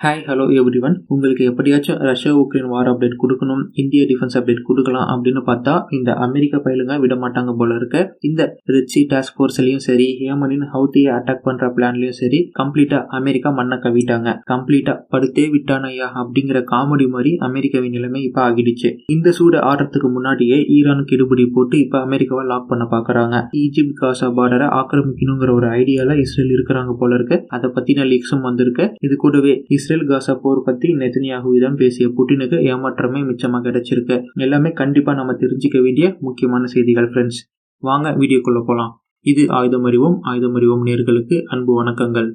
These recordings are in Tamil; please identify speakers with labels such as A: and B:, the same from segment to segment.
A: Hi hello everyone. உங்களுக்கு எப்படியாச்சும் ரஷ்யா உக்ரைன் வார் அப்டேட் கொடுக்கணும், இந்திய டிஃபென்ஸ் அப்டேட் கொடுக்கலாம் அப்படின்னு பார்த்தா இந்த அமெரிக்க பயிலுங்க விட மாட்டாங்க போல இருக்க. இந்த ரெட் சி டாஸ்க் ஃபோர்ஸ்லையும் சரி, ஏமனின் ஹவுத்தியை அட்டாக் பண்ற பிளான்லயும் சரி, கம்ப்ளீட்டா அமெரிக்கா மண்ணை கவிட்டாங்க. கம்ப்ளீட்டா படுத்தே விட்டானையா அப்படிங்கிற காமெடி மாதிரி அமெரிக்காவின் நிலைமை இப்ப ஆகிடுச்சு. இந்த சூடு ஆடுறதுக்கு முன்னாடியே ஈரானுக்கு இடுபடி போட்டு இப்ப அமெரிக்காவை லாக் பண்ண பாக்குறாங்க. ஈஜிப்ட் காசா பார்டரை ஆக்கிரமிக்கணுங்கிற ஒரு ஐடியால இஸ்ரேல் இருக்கிறாங்க போல இருக்கு. அதை பத்தின லீக்ஸும் வந்திருக்கு. இது கூடவே இஸ்ரேல் காசா போர் பத்தி நெதன்யாகுவிடம் பேசிய புட்டினுக்கு ஏமாற்றமே மிச்சமா கிடைச்சிருக்கு. எல்லாமே கண்டிப்பா நம்ம தெரிஞ்சுக்க வேண்டிய முக்கியமான செய்திகள் ஃப்ரெண்ட்ஸ். வாங்க வீடியோக்குள்ள போலாம். இது ஆயுதம் அறிவோம் நேயர்களுக்கு அன்பு வணக்கங்கள்.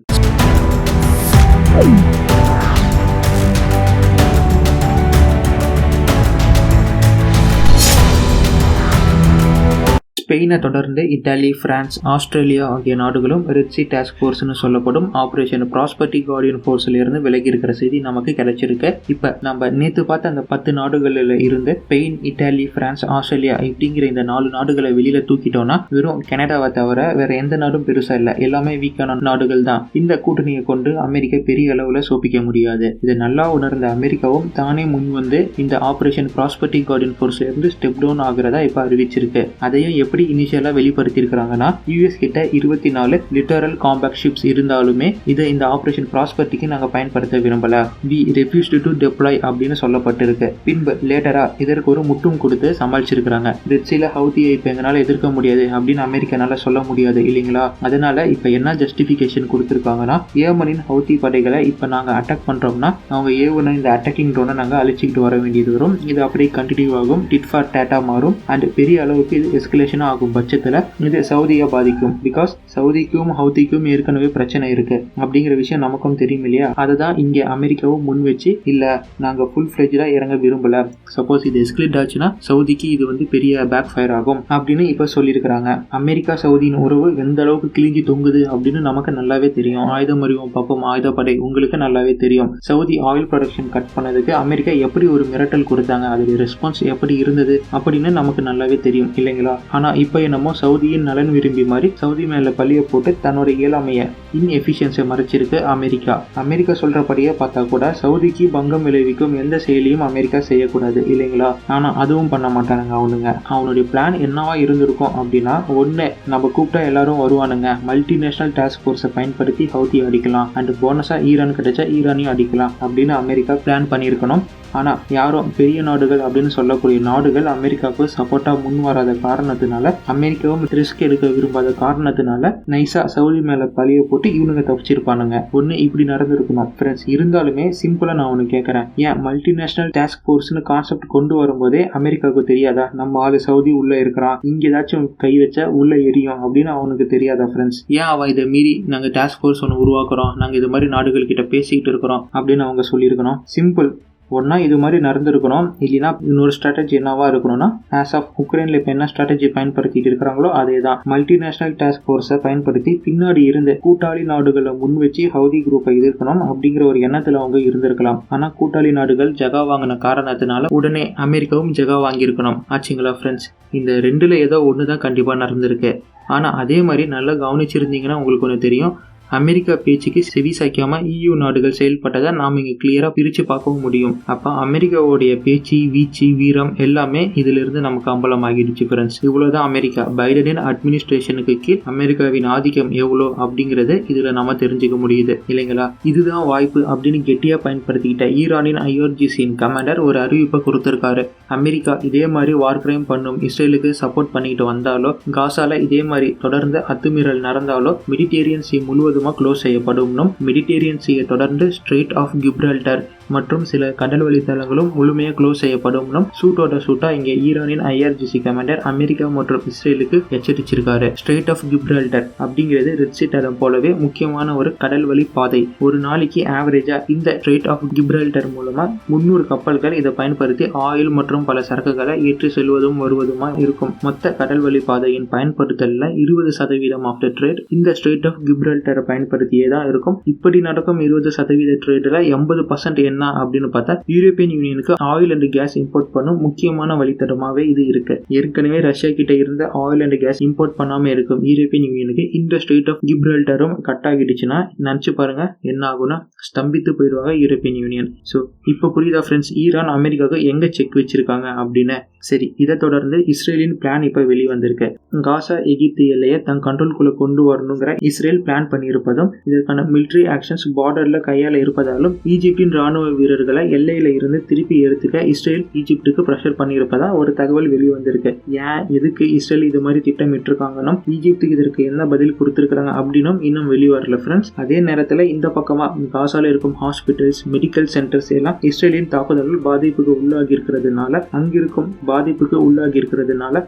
A: ஸ்பெயினை தொடர்ந்து இத்தாலி, பிரான்ஸ், ஆஸ்திரேலியா ஆகிய நாடுகளும் ரெட் சி டாஸ்க் ஃபோர்ஸ்னு சொல்லப்படும் ஆபரேஷன் ப்ராஸ்பெரிட்டி கார்டியன் ஃபோர்ஸ்ல இருந்து விலகி இருக்கிற செய்தி நமக்கு கிடைச்சிருக்கு. இப்ப நம்ம நேத்து பார்த்த அந்த 10 நாடுகளில் இருந்து ஸ்பெயின், இத்தாலி, பிரான்ஸ், ஆஸ்திரேலியா இப்படிங்கிற இந்த 4 நாடுகளை வெளியில தூக்கிட்டோம்னா வெறும் கனடாவை தவிர வேற எந்த நாடும் பெருசா இல்ல, எல்லாமே வீக்கான நாடுகள் தான். இந்த கூட்டணியை கொண்டு அமெரிக்கா பெரிய அளவுல சோப்பிக்க முடியாது. இதை நல்லா உணர்ந்த அமெரிக்காவும் தானே முன் வந்து இந்த ஆபரேஷன் ப்ராஸ்பெரிட்டி கார்டியன் ஃபோர்ஸ்ல இருந்து ஸ்டெப் டவுன் ஆகிறதா இப்ப அறிவிச்சிருக்கு. அதையும் எப்படி இனிஷியலா வெளிப்படுத்தி இருக்காங்கன்னா, யூஎஸ் கிட்ட 24 லிட்டரல் காம்பேக்ட் ஷிப்ஸ் இருந்தாலுமே இதை இந்த ஆபரேஷன் ப்ராஸ்பெரிட்டிக்கு நாங்க பயன்படுத்த விரும்பல, வி ரெஃப்யூஸ்டு டு டெப்ளாய் அப்படின்னு சொல்லப்பட்டிருக்கு. பின்பு லேட்டரா இதற்கு ஒரு முட்டும் கொடுத்து சமாளிச்சிருக்காங்க. ரெட் சீல ஹவுதியை இப்ப எங்களால எதிர்க்க முடியாது அப்படின்னு அமெரிக்கனால சொல்ல முடியாது இல்லைங்களா. அதனால இப்ப என்ன ஜஸ்டிபிகேஷன் கொடுத்திருக்காங்கன்னா, ஏமனின் ஹவுதி படைகளை இப்ப நாங்க அட்டாக் பண்றோம்னா அவங்க ஏவுன இந்த அட்டாக்கிங் ட்ரோனை நாங்க அழிச்சிக்கிட்டு வர வேண்டியது வரும். இது அப்படியே கண்டினியூ ஆகும், டிட் ஃபார் டேட்டா மாறும் அண்ட் பெரிய அளவுக்கு இது எஸ்கலேஷன் ஆகும் பட்சத்துல இது சவுதியை பாதிக்கும். பிகாஸ் சவுதிக்கும் ஹவுதிக்கும் ஏற்கனவே பிரச்சனை இருக்கு அப்படிங்கிற விஷயம் நமக்கும் தெரியும் இல்லையா. அதுதான் இங்க அமெரிக்காவும் முன் வச்சு இல்ல நாங்க ஃபுல் ஃபிளெஜ்டா இறங்க விரும்பல, சப்போஸ் இது எஸ்கலேட் ஆச்சுன்னா சவுதிக்கு இது பெரிய பேக் ஃபயர் ஆகும் அப்படின்னு இப்ப சொல்லியிருக்கிறாங்க. அமெரிக்கா சவுதியின் உறவு எந்த அளவுக்கு கிழிஞ்சி தொங்குது அப்படின்னு நமக்கு நல்லாவே தெரியும். ஆயுதம் அறிவோம் பார்ப்போம் ஆயுதப்படை உங்களுக்கு நல்லாவே தெரியும். சவுதி ஆயில் ப்ரொடக்ஷன் கட் பண்ணதுக்கு அமெரிக்கா எப்படி ஒரு மிரட்டல் கொடுத்தாங்க, அதோட ரெஸ்பான்ஸ் எப்படி இருந்தது அப்படின்னு நமக்கு நல்லாவே தெரியும் இல்லைங்களா. ஆனா இப்ப என்னமோ சவுதியின் நலன் விரும்பி மாதிரி சவுதி மேல பழிய போட்டு தன்னோட இயலாமைய இன்எஃபிஷியன்சியை மறைச்சிருக்கு அமெரிக்கா. அமெரிக்கா சொல்றபடியே பார்த்தா கூட சவுதிக்கு பங்கம் விளைவிக்கும் எந்த செயலியும் அமெரிக்கா செய்யக்கூடாது இல்லைங்களா. ஆனா அதுவும் பண்ண மாட்டானுங்க அவனுங்க. அவனுடைய பிளான் என்னவா இருந்திருக்கும் அப்படின்னா, ஒண்ணு நம்ம கூப்பிட்டா எல்லாரும் வருவானுங்க, மல்டிநேஷனல் டாஸ்க் போர்ஸை பயன்படுத்தி ஹவுதி அடிக்கலாம் அண்ட் போனஸா ஈரான் கிடைச்சா ஈரானையும் அடிக்கலாம் அப்படின்னு அமெரிக்கா பிளான் பண்ணியிருக்கணும். ஆனா யாரும் பெரிய நாடுகள் அப்படின்னு சொல்லக்கூடிய நாடுகள் அமெரிக்காவுக்கு சப்போர்ட்டா முன் வராத காரணத்தினால, அமெரிக்காவும் ரிஸ்க் எடுக்க விரும்பாத காரணத்தினால நைஸா சவுதி மேல பழிய போட்டு இவனுங்க தப்பிச்சிருப்பானுங்க. ஒண்ணு இப்படி நடந்திருக்கணும் ஃப்ரெண்ட்ஸ். இருந்தாலுமே சிம்பிளா நான் ஒண்ணு கேட்கறேன், ஏன் மல்டிநேஷனல் டாஸ்க் போர்ஸ்னு கான்செப்ட் கொண்டு வரும்போதே அமெரிக்காவுக்கு தெரியாதா நம்ம ஆளு சவுதி உள்ள இருக்கிறான், இங்க ஏதாச்சும் கை வச்சா உள்ள எரியும் அப்படின்னு அவனுக்கு தெரியாதா ஃப்ரெண்ட்ஸ். ஏன் அவ இதை மீறி நாங்க டாஸ்க் ஃபோர்ஸ் ஒன்று உருவாக்குறோம், நாங்க இது மாதிரி நாடுகள் கிட்ட பேசிக்கிட்டு இருக்கிறோம் அப்படின்னு அவங்க சொல்லியிருக்கணும். சிம்பிள். ஒன்னா இது மாதிரி நடந்திருக்கணும், இல்லைன்னா இன்னொரு ஸ்ட்ராட்டஜி என்னவா இருக்கணும்னா, ஆஸ் ஆஃப் உக்ரைன்ல இப்ப என்ன ஸ்ட்ராட்டஜி பயன்படுத்திட்டு இருக்கிறாங்களோ அதே தான், மல்டிநேஷனல் டாஸ்க் போர்ஸை பயன்படுத்தி பின்னாடி இருந்து கூட்டாளி நாடுகளை முன் வச்சு ஹவுதி குரூப்பை எதிர்க்கணும் அப்படிங்கிற ஒரு எண்ணத்துல அவங்க இருந்திருக்கலாம். ஆனா கூட்டாளி நாடுகள் ஜகா வாங்கின காரணத்தினால உடனே அமெரிக்காவும் ஜகா வாங்கியிருக்கணும் ஆச்சுங்களா ஃப்ரெண்ட்ஸ். இந்த ரெண்டுல ஏதோ ஒண்ணுதான் கண்டிப்பா நடந்திருக்கு. ஆனா அதே மாதிரி நல்லா கவனிச்சிருந்தீங்கன்னா உங்களுக்கு ஒன்று தெரியும், அமெரிக்கா பேச்சுக்கு செவி சாய்க்காம EU நாடுகள் செயல்பட்டதை நாம் இங்க கிளியரா பிரிச்சு பார்க்கவும் முடியும். அப்ப அமெரிக்காவுடைய பேச்சு, வீச்சு, வீரம் எல்லாமே இதுல இருந்து நமக்கு அம்பலமாகிடுச்சு ஃப்ரெண்ட்ஸ். இவ்வளவுதான் அமெரிக்கா. பைடனின் அட்மினிஸ்ட்ரேஷனுக்கு கீழ் அமெரிக்காவின் ஆதிக்கம் எவ்வளோ அப்படிங்கறது இதுல நம்ம தெரிஞ்சுக்க முடியுது இல்லைங்களா. இதுதான் வாய்ப்பு அப்படின்னு கெட்டியா பயன்படுத்திக்கிட்ட ஈரானின் IRGCயின் கமாண்டர் ஒரு அறிவிப்பை கொடுத்திருக்காரு. அமெரிக்கா இதே மாதிரி வார் கிரைம் பண்ணும் இஸ்ரேலுக்கு சப்போர்ட் பண்ணிட்டு வந்தாலோ, காசால இதே மாதிரி தொடர்ந்து அத்துமீறல் நடந்தாலோ மெடிட்டேரியன் சி முழுவதும் க்ளோஸ் செய்யப்படும். மெடிட்டேரியன் சீயை தொடர்ந்து ஸ்ட்ரெய்ட் ஆஃப் கிப்ரால்டர் மற்றும் சில கடல் வழித்தளங்களும் முழுமையா க்ளோஸ் செய்யப்படும். சூட்டோட சூட்டா இங்க ஈரானின் IRGC கமாண்டர் அமெரிக்கா மற்றும் இஸ்ரேலுக்கு எச்சரிச்சிருக்காரு. ஸ்ட்ரெய்ட் ஆஃப் கிப்ரால்டர் அப்படிங்கிறது ரெட் சி தளம் போலவே முக்கியமான ஒரு கடல் வழி பாதை. ஒரு நாளைக்கு ஆவரேஜா இந்த ஸ்ட்ரெய்ட் ஆஃப் கிப்ரால்டர் மூலமா 300 கப்பல்கள் இதை பயன்படுத்தி ஆயில் மற்றும் மற்றும் பல சரக்குகளை ஏற்றி செல்வதும் வருவதுமா இருக்கும். மொத்த கடல்வழி பாதையின் பயன்படுத்தல 20% ஆஃப் த ட்ரேட் இந்த ஸ்ட்ரெய்ட் ஆஃப் கிப்ரல்டரை பயன்படுத்தியே தான் இருக்கும். இப்படி நடக்கும் 20% ட்ரேட்ல 80% என்ன அப்படின்னு பார்த்தா யூரோப்பியன் யூனியனுக்கு ஆயில் அண்ட் கேஸ் இம்போர்ட் பண்ணும் முக்கியமான வழித்தடமாவே இது இருக்கு. ஏற்கனவே ரஷ்யா கிட்ட இருந்த ஆயில் அண்ட் கேஸ் இம்போர்ட் பண்ணாம இருக்கும் யூரோப்பியன் யூனியனுக்கு இந்த ஸ்ட்ரெய்ட் ஆஃப் கிப்ரல்டரும் கட் ஆகிடுச்சுன்னா நினைச்சு பாருங்க என்ன ஆகும்னா ஸ்தம்பித்து போயிடுவாங்க யூரோப்பியன் யூனியன். ஸோ இப்போ புரியுதா ஃப்ரெண்ட்ஸ், ஈரான் அமெரிக்காவுக்கு எங்க செக் வச்சிருக்காங்க அப்படின்னு. சரி, இதை தொடர்ந்து இஸ்ரேலின் பிளான் இப்போ வெளிவந்திருக்கு. காசா எகிப்து எல்லையை தன் கண்ட்ரோல்குள்ள கொண்டு வரணுங்கிற இஸ்ரேல் பிளான் பண்ணியிருப்பதும் இதற்கான மிலிட்ரி ஆக்ஷன்ஸ் பார்டர்ல கையால இருப்பதாலும் ஈஜிப்டின் ராணுவ வீரர்களை எல்லையில இருந்து திருப்பி எடுத்துக்க இஸ்ரேல் ஈஜிப்டுக்கு பிரஷர் பண்ணியிருப்பதா ஒரு தகவல் வெளிவந்திருக்கு. ஏன் எதுக்கு இஸ்ரேல் இது மாதிரி திட்டமிட்டு இருக்காங்கன்னா ஈஜிப்டுக்கு இதற்கு என்ன பதில் கொடுத்திருக்காங்க அப்படின்னும் இன்னும் வெளிவரல ஃப்ரெண்ட்ஸ். அதே நேரத்தில் இந்த பக்கமா காசால இருக்கும் ஹாஸ்பிட்டல்ஸ் மெடிக்கல் சென்டர்ஸ் எல்லாம் இஸ்ரேலின் தாக்குதல்கள் பாதிப்புக்கு உள்ளாகி இருக்கிறதுனால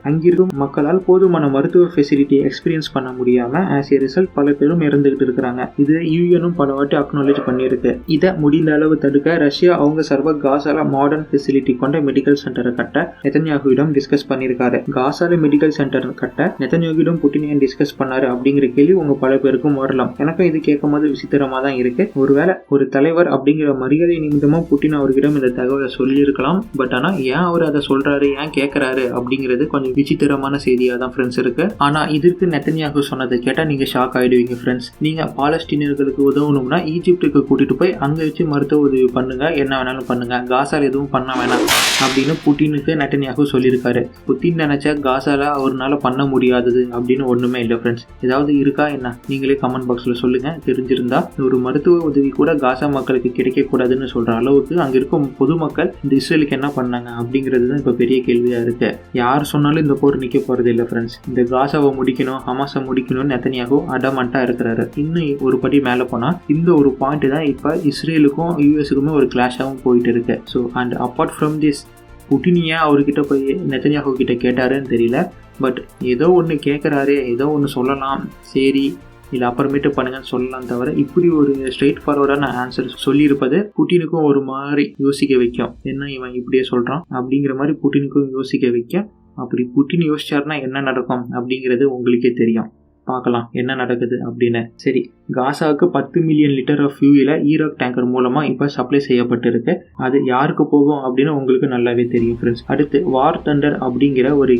A: அங்கிருக்கும் மக்களால் போதுமான மருத்துவ ஃபெசிலிட்டி எக்ஸ்பீரியன்ஸ் பண்ண முடியாம ஆஸ் ஏ ரிசல்ட் பல பேரும் இறந்துகிட்டு இருக்காங்க. இது யூஎனும் பல வாட்டி அக்னாலேஜ் பண்ணியிருக்கு. இதை முடிந்த அளவு தடுக்க ரஷ்யா அவங்க சர்வ காசால மாடர்ன் ஃபெசிலிட்டி கொண்ட மெடிக்கல் சென்டரை கட்ட நெதன்யாகுவிடம் டிஸ்கஸ் பண்ணியிருக்காரு. காசால மெடிக்கல் சென்டர் கட்ட நெதன்யாகுவிடம் புட்டின் ஏன் டிஸ்கஸ் பண்ணாரு அப்படிங்கிற கேள்வி உங்க பல பேருக்கும் வரலாம். எனக்கும் இது கேட்கும் போது விசித்திரமா தான் இருக்கு. ஒருவேளை ஒரு தலைவர் அப்படிங்கிற மரியாதை நிமித்தமா புட்டின் அவர்களிடம் இந்த தகவலை சொல்லியிருக்கலாம். பட் ஆனா ஏன் அவர் அதை சொல்றாரு, ஏன் கேட்கறாரு அப்படிங்கிறது கொஞ்சம் விசித்திரமான செய்தியா தான் ஃப்ரெண்ட்ஸ் இருக்கு. ஆனா இதற்கு நெதன்யாகு சொன்னதை கேட்டா நீங்க ஷாக் ஆயிடுவீங்க ஃப்ரெண்ட்ஸ். நீங்க பாலஸ்தீனியர்களுக்கு உதவணும்னா ஈஜிப்டுக்கு கூட்டிட்டு போய் அங்க வச்சு மருத்துவ உதவி பண்ணுங்க, என்ன வேணாலும் பண்ணுங்க, காசால எதுவும் பண்ண வேணாம் அப்படின்னு புட்டினுக்கு நெதன்யாகு சொல்லியிருக்காரு. புட்டின் நினைச்சா காசால அவர்னால பண்ண முடியாதது அப்படின்னு ஒண்ணுமே இல்லை ஃப்ரெண்ட்ஸ். ஏதாவது இருக்கா என்ன நீங்களே கமெண்ட் பாக்ஸ்ல சொல்லுங்க. தெரிஞ்சிருந்தா ஒரு மருத்துவ உதவி கூட காசா மக்களுக்கு கிடைக்க கூடாதுன்னு சொல்ற அளவுக்கு அங்க இருக்கும் பொதுமக்கள் இந்த இஸ்ரேலுக்கு என்ன பண்ணாங்க அப்படிங்கிறது தான் இப்ப பெரிய கேள்வியா இருக்கு. யார் சொன்னாலும் இந்த போர் நிக்க போறது இல்லை ஃப்ரெண்ட்ஸ். இந்த காசாவை முடிக்கணும், ஹமாஸை முடிக்கணும்னு நெதன்யாகு அடமண்டா இருக்கிறாரு. இன்னும் ஒரு படி மேல போனா இந்த ஒரு பாயிண்ட் தான் இப்ப இஸ்ரேலுக்கும் யூஎஸ்க்குமே ஒரு கிளாஷாகவும் போயிட்டு இருக்கு. So and apart from this புட்டினியா அவர்கிட்ட போய் நெதன்யாகு கிட்ட கேட்டாருன்னு தெரியல. பட் ஏதோ ஒன்று கேட்குறாரு, ஏதோ ஒன்று சொல்லலாம், சரி இல்லை அப்புறமேட்டு பண்ணுங்கன்னு சொல்லலாம். தவிர இப்படி ஒரு ஸ்ட்ரெயிட் ஃபார்வர்டான ஆன்சர் சொல்லியிருப்பது புட்டினுக்கும் ஒரு மாதிரி யோசிக்க வைக்கும். என்ன இவன் இப்படியே சொல்கிறான் அப்படிங்கிற மாதிரி புட்டினுக்கும் யோசிக்க வைக்கும். அப்படி புட்டின் யோசிச்சாருன்னா என்ன நடக்கும் அப்படிங்கிறது உங்களுக்கே தெரியும். பார்க்கலாம் என்ன நடக்குது அப்படின்னு. சரி, காசாவுக்கு 10 மில்லியன் லிட்டர் ஆஃப் ஃபியூல ஈராக் டேங்கர் மூலமா இப்போ சப்ளை செய்யப்பட்டிருக்கு. அது யாருக்கு போகும் அப்படின்னு உங்களுக்கு நல்லாவே தெரியும் ஃப்ரெண்ட்ஸ். அடுத்து வார் தண்டர் அப்படிங்கிற ஒரு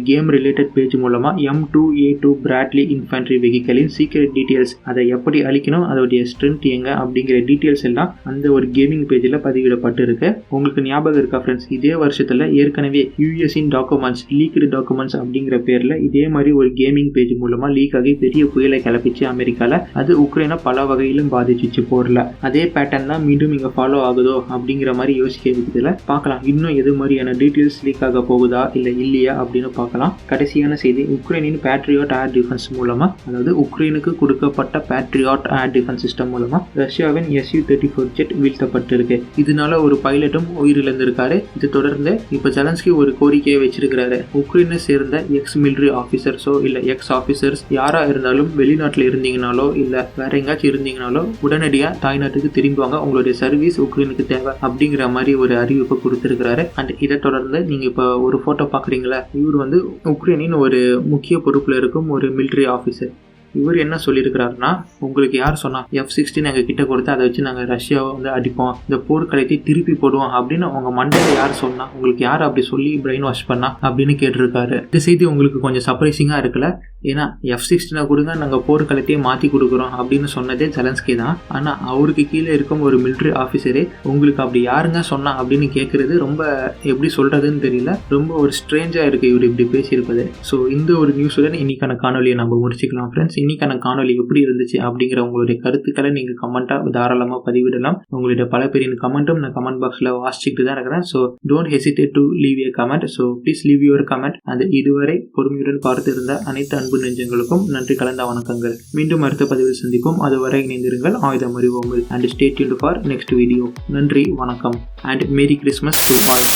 A: கேம் ரிலேட்டட் பேஜ் மூலமா M2A2 பிராட்லி இன்ஃபேண்ட்ரி வெஹிக்கலின் சீக்ரெட் டீட்டெயில்ஸ், அதை எப்படி அழிக்கணும், அதோடைய ஸ்ட்ரென்த் எங்க அப்படிங்கிற டீட்டெயில்ஸ் எல்லாம் அந்த ஒரு கேமிங் பேஜில் பதிவிடப்பட்டு இருக்கு. உங்களுக்கு ஞாபகம் இருக்கா ஃப்ரெண்ட்ஸ், இதே வருஷத்துல ஏற்கனவே யூஎஸ்இன் டாக்குமெண்ட்ஸ் லீக்டு டாக்குமெண்ட்ஸ் அப்படிங்கிற பேர்ல இதே மாதிரி ஒரு கேமிங் பேஜ் மூலமா லீக் ஆகி பெரிய புயலை கிளப்பிச்சு அமெரிக்கால. அது உக்ரைனை பல வகையிலும் பாதிச்சிச்சு போர்ல. அதே பேட்டர்ன் தான் மீண்டும் இங்க ஃபாலோ ஆகுதோ அப்படிங்கிற மாதிரி யோசிக்க வைக்கிறதுல பார்க்கலாம். இன்னும் எது மாதிரியான டீட்டெயில்ஸ் லீக் ஆக போகுதா இல்ல இல்லையா அப்படின்னு பார்க்கலாம். கடைசியான செய்தி, உக்ரைனின் பேட்ரியாட் ஏர் டிஃபென்ஸ் மூலமா, அதாவது உக்ரைனுக்கு கொடுக்கப்பட்ட பேட்ரியாட் ஏர் டிஃபென்ஸ் சிஸ்டம் மூலமா ரஷ்யாவின் Su-34 ஜெட் வீழ்த்தப்பட்டிருக்கு. இதனால ஒரு பைலட்டும் உயிரிழந்திருக்காரு. இது தொடர்ந்து இப்ப ஜெலன்ஸ்கி ஒரு கோரிக்கையை வச்சிருக்கிறாரு. உக்ரைனை சேர்ந்த எக்ஸ் மிலிட்டரி ஆபீசர்ஸோ இல்ல எக்ஸ் ஆபீசர்ஸ் யாரா இருந்தாலும் வெளிநாட்டுல இருந்தீங்கனாலோ இல்ல வேற எங்காச்சும் இருந்தீங்கனாலோ உடனடியா தாய்நாட்டுக்கு திரும்புவாங்க, உங்களுடைய சர்வீஸ் உக்ரைனுக்கு தேவை அப்படிங்கிற மாதிரி ஒரு அறிவிப்பை கொடுத்திருக்கிறாரு. அண்ட் இதை தொடர்ந்து நீங்க இப்ப ஒரு போட்டோ பாக்குறீங்களா, இவர் வந்து உக்ரைனின் ஒரு முக்கிய பொறுப்புல இருக்கும் ஒரு மிலிட்டரி ஆபீசர். இவர் என்ன சொல்லியிருக்கிறாருன்னா, உங்களுக்கு யார் சொன்னா F-16 எங்க கிட்ட கொடுத்து அதை வச்சு நாங்கள் ரஷ்யாவை வந்து அடிப்போம், இந்த போர்க்களத்தை திருப்பி போடுவோம் அப்படின்னு உங்க மண்டையில யார் சொன்னா, உங்களுக்கு யார் அப்படி சொல்லி பிரெயின் வாஷ் பண்ணா அப்படின்னு கேட்டிருக்காரு. இந்த செய்தி உங்களுக்கு கொஞ்சம் சர்ப்ரைசிங்கா இருக்குல்ல. ஏன்னா F-16 கொடுங்க, நாங்கள் போர்க்களத்தையே மாற்றி கொடுக்குறோம் அப்படின்னு சொன்னதே ஜெலன்ஸ்கி தான். ஆனால் அவருக்கு கீழே இருக்கும் ஒரு மிலிட்ரி ஆஃபீஸரே உங்களுக்கு அப்படி யாருங்க சொன்னா அப்படின்னு கேட்குறது ரொம்ப எப்படி சொல்கிறதுன்னு தெரியல. ரொம்ப ஒரு ஸ்ட்ரேஞ்சாக இருக்குது இவர் இப்படி பேசியிருப்பது. ஸோ இந்த ஒரு நியூஸுடன் இன்னைக்கான காணொலியை நம்ம முடிச்சுக்கலாம் ஃப்ரெண்ட்ஸ். இன்னைக்கான காணொலி எப்படி இருந்துச்சு அப்படிங்கிற உங்களுடைய கருத்துக்களை நீங்கள் கமெண்ட்டாக தாராளமாக பதிவிடலாம். உங்களுடைய பல பேரின் கமெண்ட்டும் நான் கமெண்ட் பாக்ஸில் வாசிச்சுட்டு தான் இருக்கிறேன். So don't hesitate to leave A comment. So please leave your comment. And இதுவரை பொறுமையுடன் பார்த்திருந்த அனைத்து அன்பு நெஞ்சங்களுக்கும் நன்றி கலந்த வணக்கங்கள். மீண்டும் அடுத்த பதிவில் சந்திப்போம். அதுவரை இணைந்திருங்கள். ஆயுதம் அறிவோம் and stay tuned for next video. நன்றி, வணக்கம் and merry Christmas to all.